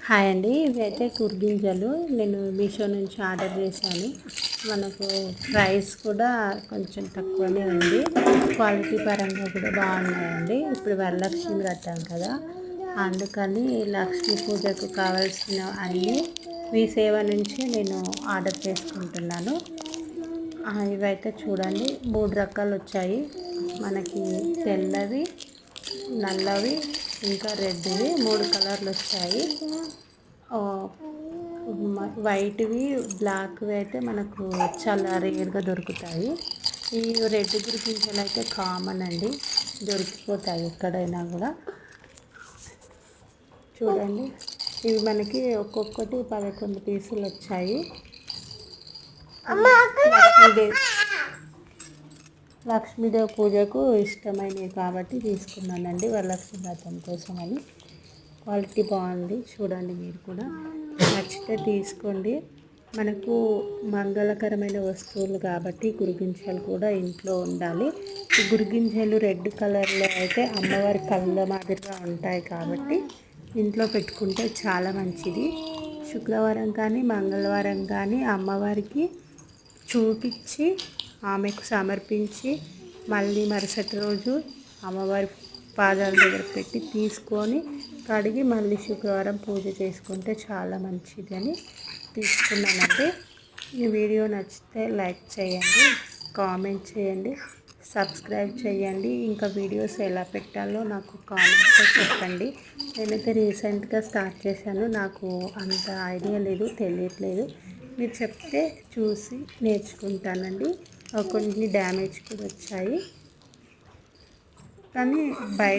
Hi అండి, ఇవైతే కుర్గింజలు నేను మీషో నుంచి ఆర్డర్ చేశాను. మనకు ప్రైస్ కూడా కొంచెం తక్కువనే ఉంది, క్వాలిటీ పరంగా కూడా బాగున్నాయండి. ఇప్పుడు వరలక్ష్మి వ్రతం కదా, అందుకని లక్ష్మీ పూజకు కావాల్సిన అన్నీ మీ సేవ నుంచి నేను ఆర్డర్ చేసుకుంటున్నాను. ఇవైతే చూడండి 3 రకాలు వచ్చాయి మనకి, తెల్లవి, నల్లవి, ఇంకా రెడ్వి 3 కలర్లు వచ్చాయి. వైట్వి, బ్లాక్వి అయితే మనకు చాలా రేర్గా దొరుకుతాయి. ఈ రెడ్ గురింజలు అయితే కామన్ అండి, దొరికిపోతాయి ఎక్కడైనా కూడా. చూడండి, ఇవి మనకి ఒక్కొక్కటి 11 పీసులు వచ్చాయి. లక్ష్మీదేవి పూజకు ఇష్టమైనవి కాబట్టి తీసుకున్నానండి, వరలక్ష్మి వ్రతం కోసం అని. క్వాలిటీ బాగుంది, చూడండి మీరు కూడా. నచ్చితే తీసుకోండి. మనకు మంగళకరమైన వస్తువులు కాబట్టి గురిగింజలు కూడా ఇంట్లో ఉండాలి. ఈ గురిగింజలు రెడ్ కలర్లో అయితే అమ్మవారి కళ్ళ మాదిరిగా ఉంటాయి కాబట్టి ఇంట్లో పెట్టుకుంటే చాలా మంచిది. శుక్రవారం కానీ మంగళవారం కానీ అమ్మవారికి చూపించి ఆమెకు సమర్పించి మళ్ళీ మరుసటి రోజు అమ్మవారి పాదాల దగ్గర పెట్టి తీసుకొని కడిగి మళ్ళీ శుక్రవారం పూజ చేసుకుంటే చాలా మంచిది అని తీసుకున్నానండి. ఈ వీడియో నచ్చితే లైక్ చేయండి, కామెంట్ చేయండి, సబ్స్క్రైబ్ చేయండి. ఇంకా వీడియోస్ ఎలా పెట్టాలో నాకు కామెంట్స్లో చెప్పండి. నేనైతే రీసెంట్గా స్టార్ట్ చేశాను, నాకు అంత ఐడియా లేదు, తెలియట్లేదు. మీరు చెప్తే చూసి నేర్చుకుంటానండి. కొన్ని డ్యామేజ్ కూడా వచ్చాయి, కానీ బయట